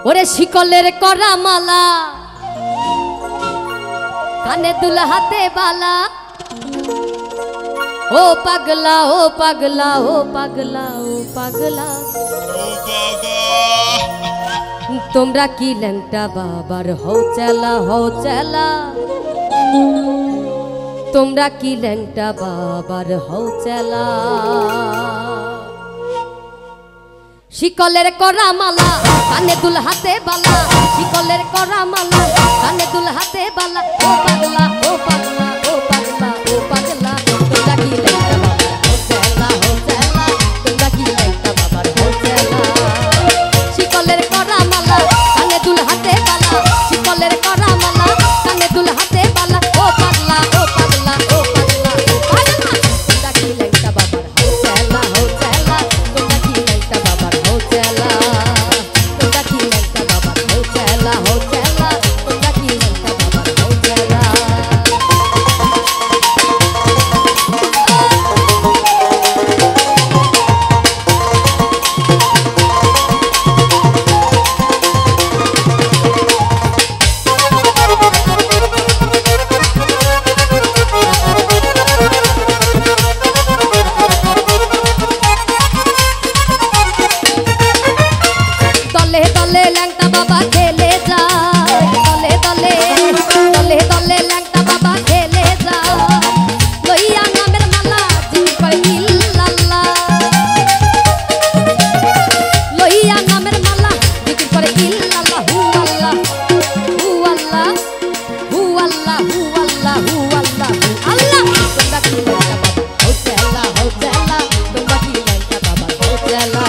ওরে শিকলের করা মালা কানে দুল হাতে বালা ও পাগলা ও পাগলা ও পাগলা ও পাগলা তোমরা কি ল্যাংটা বাবার হও চেলা তোমরা কি ল্যাংটা বাবার হও চেলা শিকলের করা মালা কানে দুল হাতে বালা শিকলের করা মালা কানে দুল হাতে বালা ও পাগলা ও পাগলা ও পাগলা ও পাগলা তোমরা কি ল্যাংটা বাবার হও চেলা তোমরা কি ল্যাংটা বাবার হও চেলা শিকলের করা মালা কানে দুল হাতে বালা শিকলের করা মালা কানে দুল হাতে বালা ও পাগলা ও পাগলা ও পাগলা ও পাগলা তোমরা কি ল্যাংটা বাবার হও চেলা তোমরা কি ল্যাংটা বাবার হও চেলা তোমরা কি ল্যাংটা বাবার হও চেলা তোমরা কি ল্যাংটা বাবার হও চেলা দলে দলে ল্যাংটা বাবা খেলে যায় দলে দলে দলে দলে ল্যাংটা বাবা খেলে যায় লইয়া নামের মালা জিকির করে ইল্লাল্লাহ লইয়া নামের মালা জিকির করে ইল্লাল্লাহ হু আল্লাহ হু আল্লাহ হু আল্লাহ হু আল্লাহ হু আল্লাহ আল্লাহ তোমরা কি ল্যাংটা বাবা হও চেলা তোমরা কি ল্যাংটা বাবা হও চেলা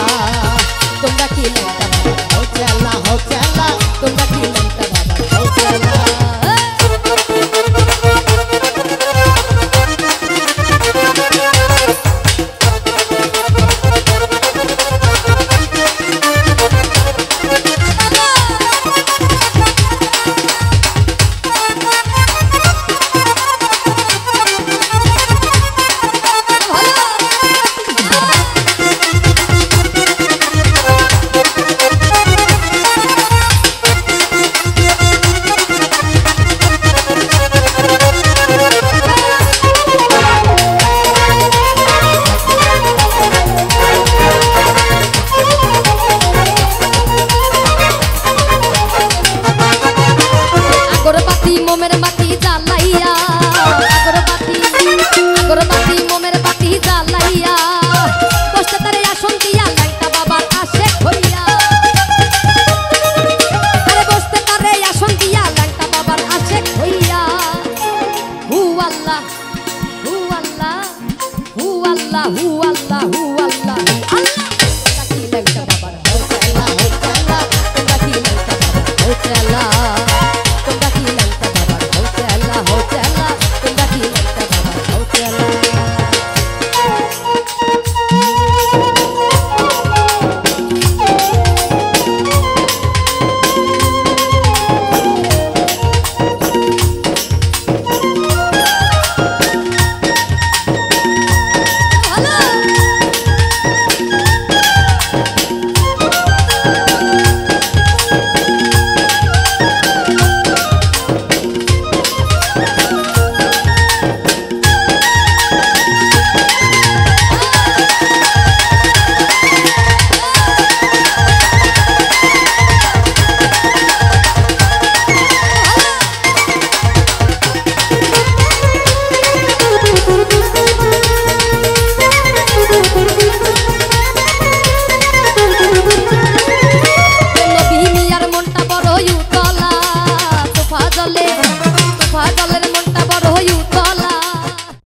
তোমরা কি ল্যাংটা